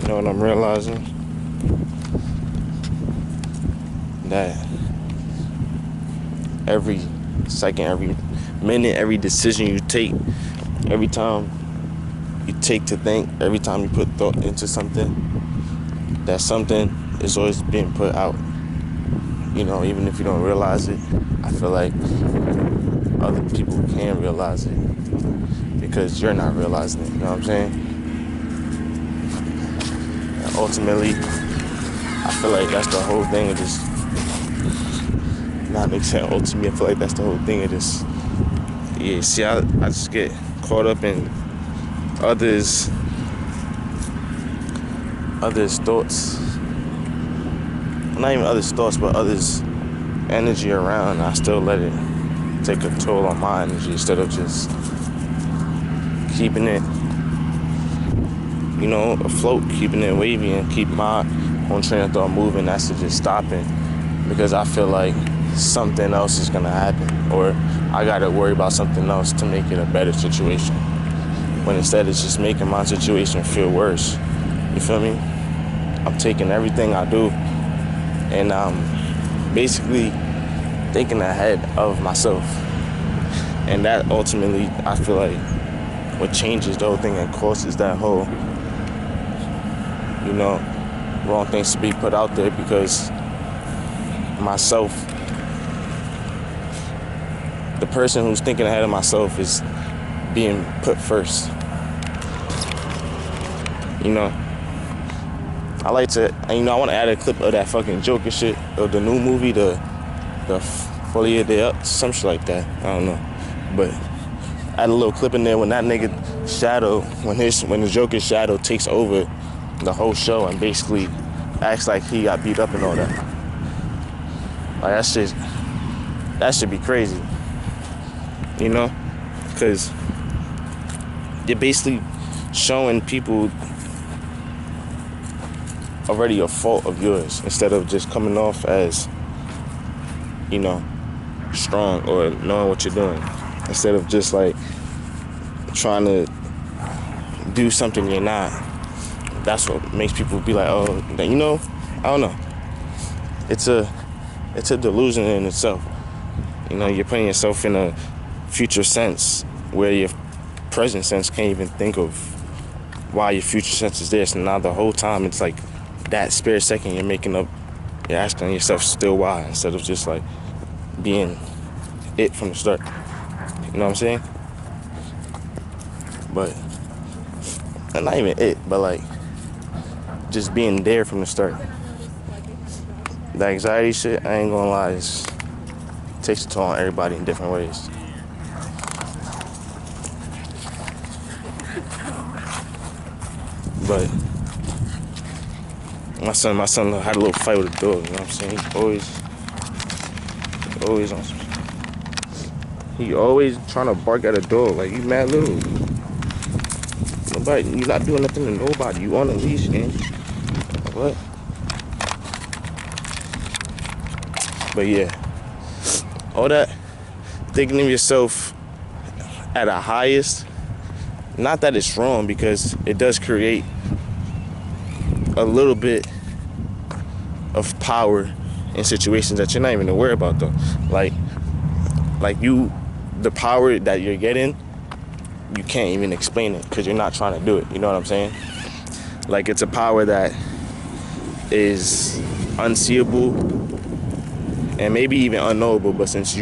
You know what I'm realizing? That every second, every minute, every decision you take, every time you take to think, every time you put thought into something, that something is always being put out. You know, even if you don't realize it, I feel like other people can realize it because you're not realizing it. You know what I'm saying? And ultimately, I feel like that's the whole thing of this. Not make sense. Ultimately, I feel like that's the whole thing of this. Yeah, see, I just get caught up in others' thoughts. Not even others' thoughts, but others' energy around. I still let it take a toll on my energy instead of just keeping it, afloat, keeping it wavy, and keep my own train of thought moving. That's to just stopping because I feel like something else is gonna happen, or I gotta worry about something else to make it a better situation. When instead it's just making my situation feel worse. You feel me? I'm taking everything I do and I'm basically thinking ahead of myself. And that ultimately, I feel like, what changes the whole thing and causes that whole, wrong things to be put out there because myself, the person who's thinking ahead of myself is being put first. I like to, I want to add a clip of that fucking Joker shit, of the new movie, the Folie de some shit like that. I don't know. But I had a little clip in there when that nigga Shadow, when the Joker's Shadow takes over the whole show and basically acts like he got beat up and all that. Like that should be crazy. Because you're basically showing people already a fault of yours instead of just coming off as, strong or knowing what you're doing. Instead of just like trying to do something you're not. That's what makes people be like, oh, I don't know. It's a delusion in itself. You're putting yourself in a future sense where your present sense can't even think of why your future sense is there. So now the whole time it's like that spare second you're asking yourself still why instead of just like being it from the start. You know what I'm saying? But not even it, but like just being there from the start. The anxiety shit, I ain't gonna lie, takes a toll on everybody in different ways. But my son had a little fight with a dog, you know what I'm saying? He always trying to bark at a dog, like you mad little. You not doing nothing to nobody. You on a leash, man. What? But yeah, all that thinking of yourself at a highest, not that it's wrong because it does create a little bit of power in situations that you're not even aware about though. Like the power that you're getting, you can't even explain it because you're not trying to do it. You know what I'm saying? Like it's a power that is unseeable and maybe even unknowable, but since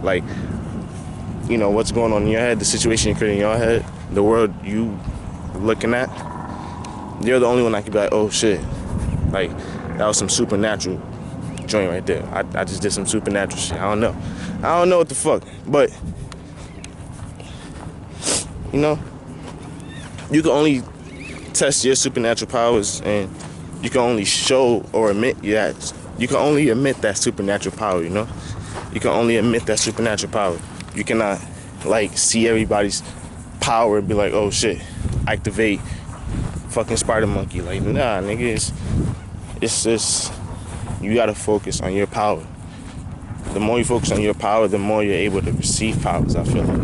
like, what's going on in your head, the situation you're creating in your head, the world you looking at, you're the only one that can be like, oh shit, like that was some supernatural joint right there. I just did some supernatural shit. I don't know what the fuck, but you can only test your supernatural powers and you can only show or admit that. You can only admit that supernatural power, You can only admit that supernatural power. You cannot, like, see everybody's power and be like, oh, shit, activate fucking spider monkey. Like, nah, nigga, it's just, you gotta focus on your power. The more you focus on your power, the more you're able to receive powers, I feel like.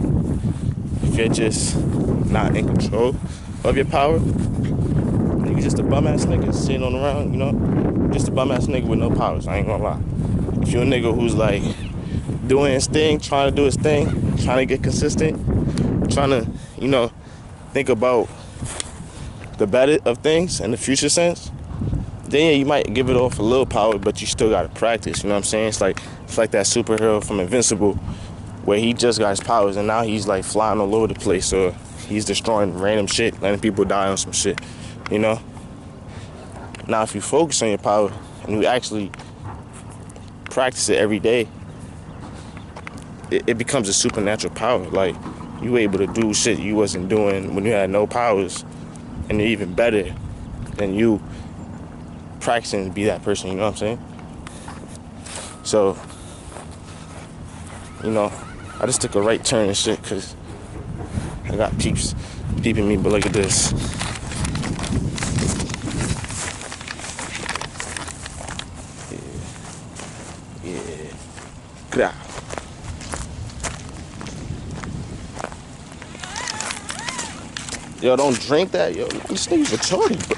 If you're just not in control of your power, You just a bum ass nigga sitting on around, you know? Just a bum ass nigga with no powers, I ain't gonna lie. If you're a nigga who's like doing his thing, trying to do his thing, trying to get consistent, trying to, you know, think about the better of things and the future sense, then yeah, you might give it off a little power, but you still gotta practice, you know what I'm saying? It's like that superhero from Invincible where he just got his powers and now he's like flying all over the place, or he's destroying random shit, letting people die on some shit, you know? Now if you focus on your power and you actually practice it every day, it becomes a supernatural power. Like, you able to do shit you wasn't doing when you had no powers, and you're even better than you practicing to be that person, you know what I'm saying? So, you know, I just took a right turn and shit because I got peeps peeping me, but look at this. Yeah. Gra. Yo, don't drink that. Yo, this nigga's retarded, bro.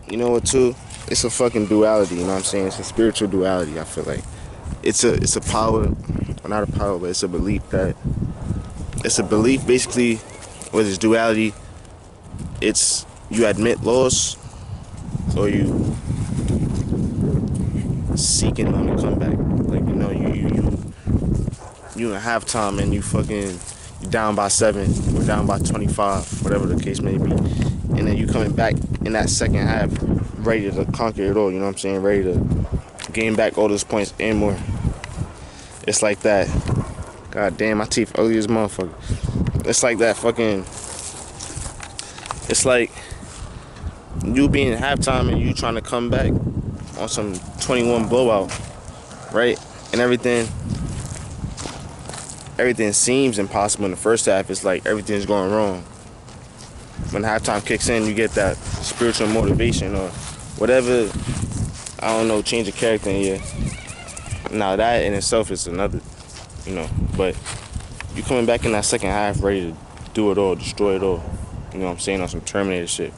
You know what, too? It's a fucking duality, you know what I'm saying? It's a spiritual duality, I feel like. It's a power, well, not a power, but it's a belief basically with this duality. It's you admit loss or you seeking on a comeback. Like, you know, you in halftime and you down by 7 or down by 25, whatever the case may be. And then you coming back in that second half ready to conquer it all, you know what I'm saying? Ready to gain back all those points and more. It's like that. God damn, my teeth ugly as motherfucker. It's like that fucking... It's like you being in halftime and you trying to come back on some 21 blowout, right? And everything seems impossible in the first half. It's like everything's going wrong. When halftime kicks in, you get that spiritual motivation or whatever, I don't know, change of character in you. Now that in itself is another, you know, but you coming back in that second half ready to do it all, destroy it all. You know what I'm saying? On some Terminator shit.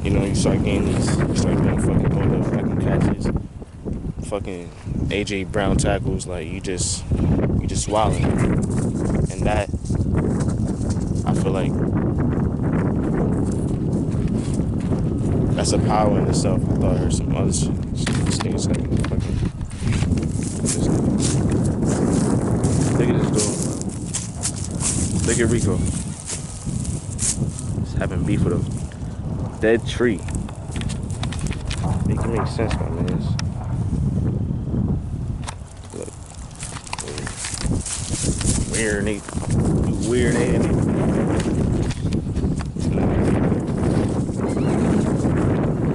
You know, you start doing fucking all the fucking catches, fucking AJ Brown tackles, like you just wilding. And that, I feel like that's a power in itself. I thought I heard some other shit. This nigga's like fucking. Look at this dude. Look at Rico. He's having beef with a dead tree. It can make sense, my man. Look. Weird nigga. Weird ass nigga.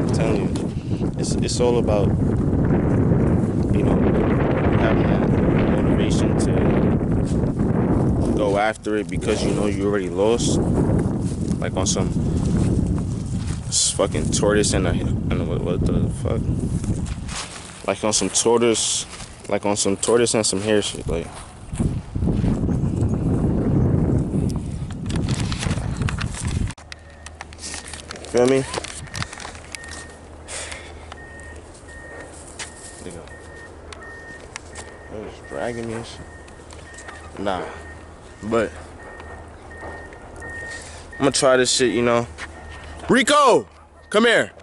I'm telling you, it's all about, you know, having that motivation to go after it because you know you already lost. Like on some fucking tortoise and what the fuck? Like on some tortoise and some hair shit, like. Feel me? Nigga. They're just dragging me and shit. Nah. But I'm gonna try this shit, you know. Rico! Come here!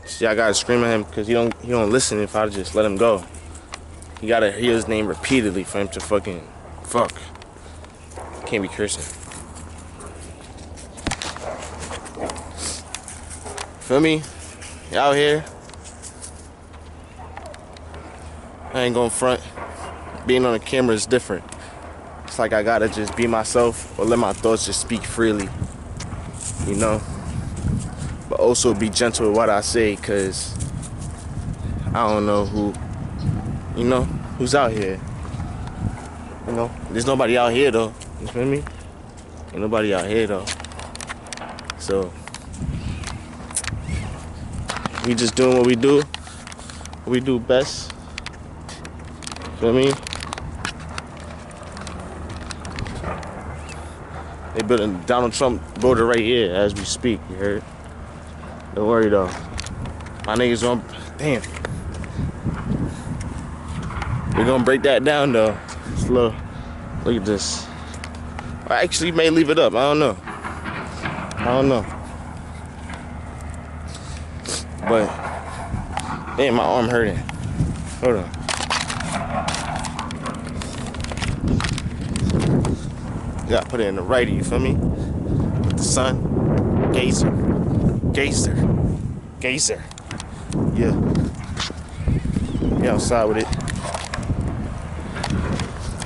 See, I gotta scream at him because he don't listen if I just let him go. You gotta hear his name repeatedly for him to fucking fuck. Can't be cursing. Feel me? You out here? I ain't gonna front. Being on the camera is different. It's like I gotta just be myself or let my thoughts just speak freely. You know? But also be gentle with what I say, cause I don't know who's out here. You know? There's nobody out here though. You feel me? Ain't nobody out here though. So we just doing what we do best. Feel me? They building Donald Trump building right here as we speak. You heard? Don't worry though. My niggas on. Damn. We're gonna break that down though. Slow. Look at this. I actually may leave it up. I don't know. But damn, my arm hurting. Hold on. Gotta put it in the righty, you feel me? With the sun. Gazer. Yeah. Outside with it.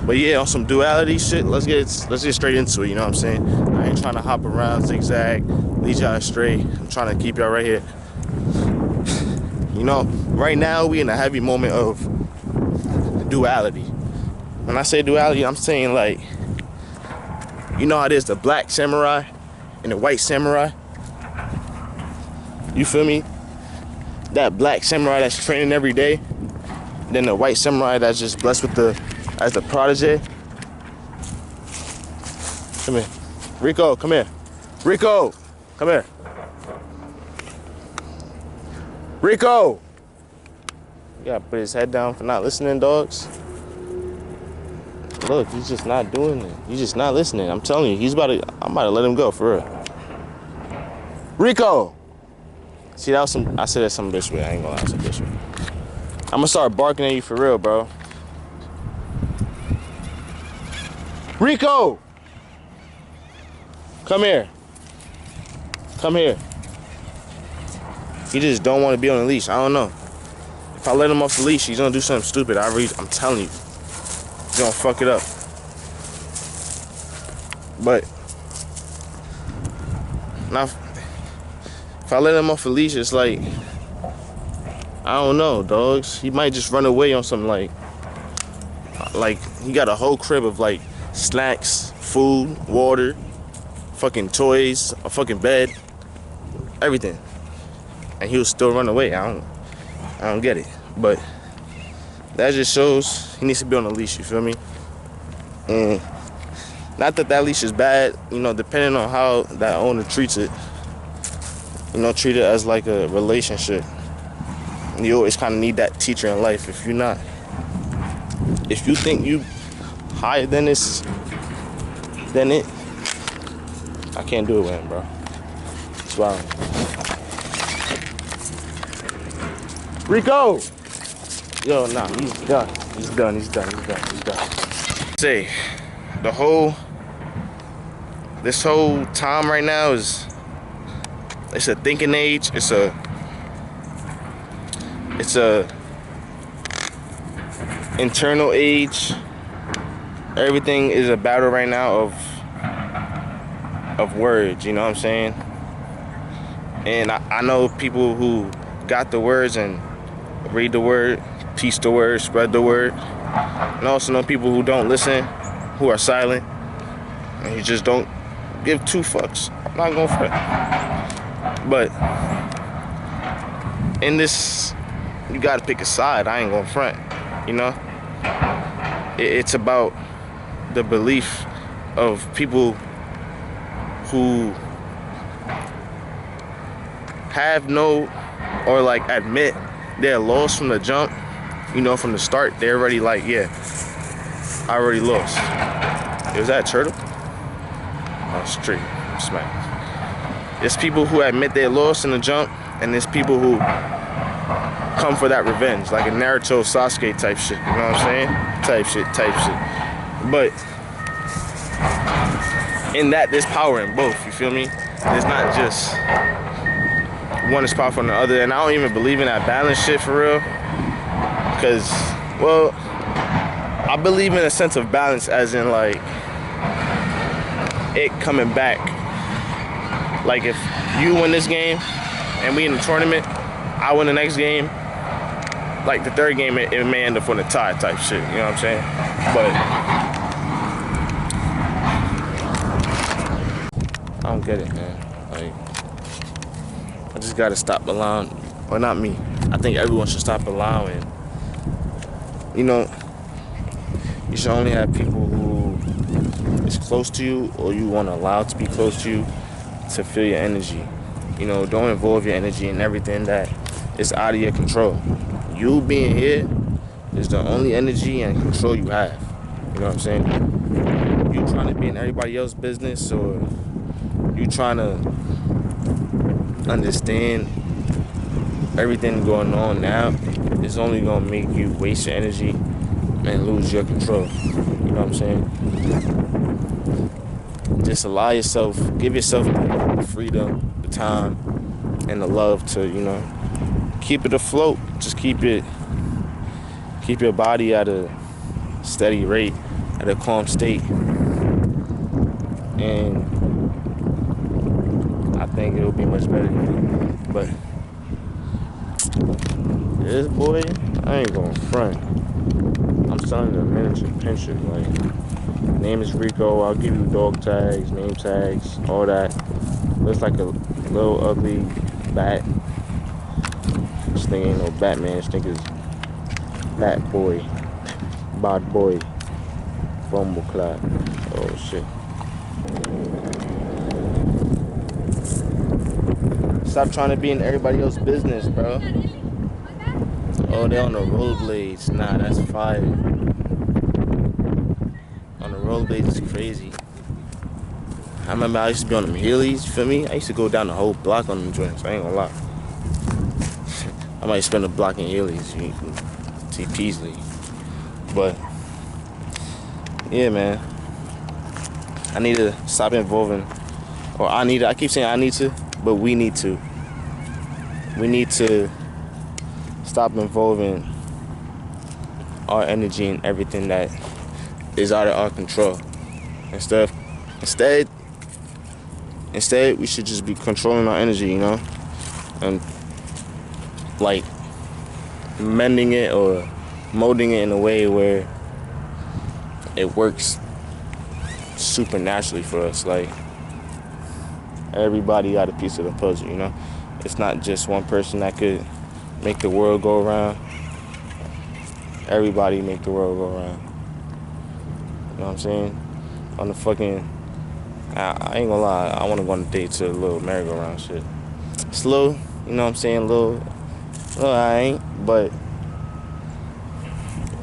But yeah, on some duality shit, let's get straight into it, you know what I'm saying? I ain't trying to hop around, zigzag, lead y'all astray. I'm trying to keep y'all right here. You know, right now we in a heavy moment of duality. When I say duality, I'm saying like, you know how there's the black samurai and the white samurai? You feel me? That black samurai that's training every day, then the white samurai that's just blessed with as the protege. Come here. Rico, come here. Rico, come here. Rico! You gotta put his head down for not listening, dogs. Look, he's just not doing it. He's just not listening. I'm telling you, I'm about to let him go, for real. Rico! See, I said that some bitch way. I ain't gonna lie, I said bitch way. I'm gonna start barking at you for real, bro. Rico! Come here. He just don't want to be on the leash. I don't know. If I let him off the leash, he's gonna do something stupid. I'm telling you. He's gonna fuck it up. But now, if I let him off the leash, it's like, I don't know, dogs. He might just run away on something like he got a whole crib of like snacks, food, water, fucking toys, a fucking bed, everything, and he'll still run away. I don't get it, but that just shows he needs to be on a leash. You feel me? And not that leash is bad, you know, depending on how that owner treats it. You know, treat it as like a relationship. You always kind of need that teacher in life. If you think you higher than it, I can't do it with him, bro. It's wild. Rico! Yo, nah, he's done. He's done. Say, this whole time right now it's a thinking age. It's a internal age. Everything is a battle right now of words, you know what I'm saying? And I know people who got the words and read the word, teach the word, spread the word. And I also know people who don't listen, who are silent, and you just don't give two fucks. I'm not going for it. But in this, you gotta pick a side. I ain't going front, you know? It's about the belief of people who have no, or like admit they're lost from the jump, you know, from the start. They're already like, yeah, I already lost. Is that a turtle? Oh, it's a tree. Smack. There's people who admit they're lost in the jump, and there's people who come for that revenge, like a Naruto Sasuke type shit, you know what I'm saying? Type shit. But in that, there's power in both, you feel me? There's not just one is powerful than the other, and I don't even believe in that balance shit for real. Because, well, I believe in a sense of balance as in like it coming back. Like if you win this game and we in the tournament, I win the next game, like the third game it may end up on a tie type shit, you know what I'm saying? But I don't get it, man. Like, I just gotta stop allowing, or not me, I think everyone should stop allowing, you know, you should only have people who is close to you or you want to allow to be close to you to feel your energy. You know, don't involve your energy in everything that is out of your control. You being here is the only energy and control you have. You know what I'm saying? You trying to be in everybody else's business, or you trying to understand everything going on now, is only going to make you waste your energy and lose your control. You know what I'm saying? Just allow yourself, give yourself the freedom, the time, and the love to, you know, keep it afloat. Just keep your body at a steady rate, at a calm state. And I think it'll be much better. But this boy, I ain't gonna front. I'm selling a miniature pinscher. Like, name is Rico. I'll give you dog tags, name tags, all that. Looks like a little ugly bat. This thing ain't no Batman. This thing is Bat Boy, Bad Boy, Bumble Clap. Oh shit. Stop trying to be in everybody else's business, bro. Oh, they on the rollerblades. Nah, that's fire. On the rollerblades is crazy. I remember I used to be on them Heelys, you feel me? I used to go down the whole block on them joints, I ain't gonna lie. I might spend a block in Heelys, you can see Peasley. But, yeah, man. I need to stop involving, or I keep saying I need to, but we need to. We need to stop involving our energy in everything that is out of our control. Instead, we should just be controlling our energy, you know, and like mending it or molding it in a way where it works supernaturally for us. Like, everybody got a piece of the puzzle, you know. It's not just one person that could make the world go around. Everybody make the world go around. You know what I'm saying? On the fucking, I ain't gonna lie, I wanna go on a date to a little merry-go-round shit. It's a little, you know what I'm saying, little I ain't, but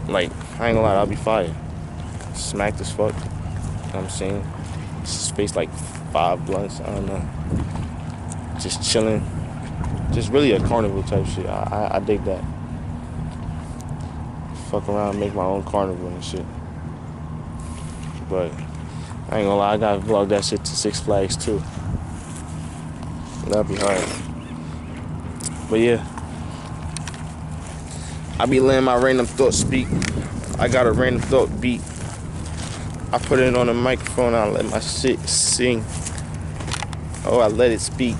like, I ain't gonna lie, I'll be fired. Smacked as fuck. You know what I'm saying? Space like 5 blunts, I don't know. Just chilling. Just really a carnival type shit. I dig that. Fuck around, make my own carnival and shit. But I ain't gonna lie, I gotta vlog that shit to Six Flags too. That'd be hard. But yeah, I be letting my random thoughts speak. I got a random thought beat. I put it on the microphone, I let my shit sing. Oh, I let it speak.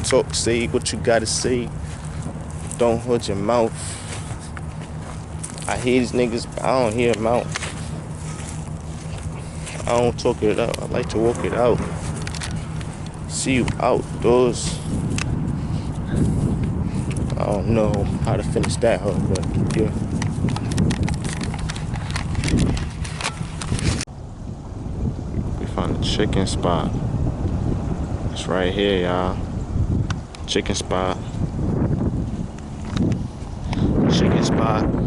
Talk, say what you gotta say. Don't hold your mouth. I hear these niggas, but I don't hear them out. I don't talk it out, I like to walk it out. See you outdoors. I don't know how to finish that hoe, but yeah. We found a chicken spot. It's right here, y'all. Chicken spot. Chicken spot.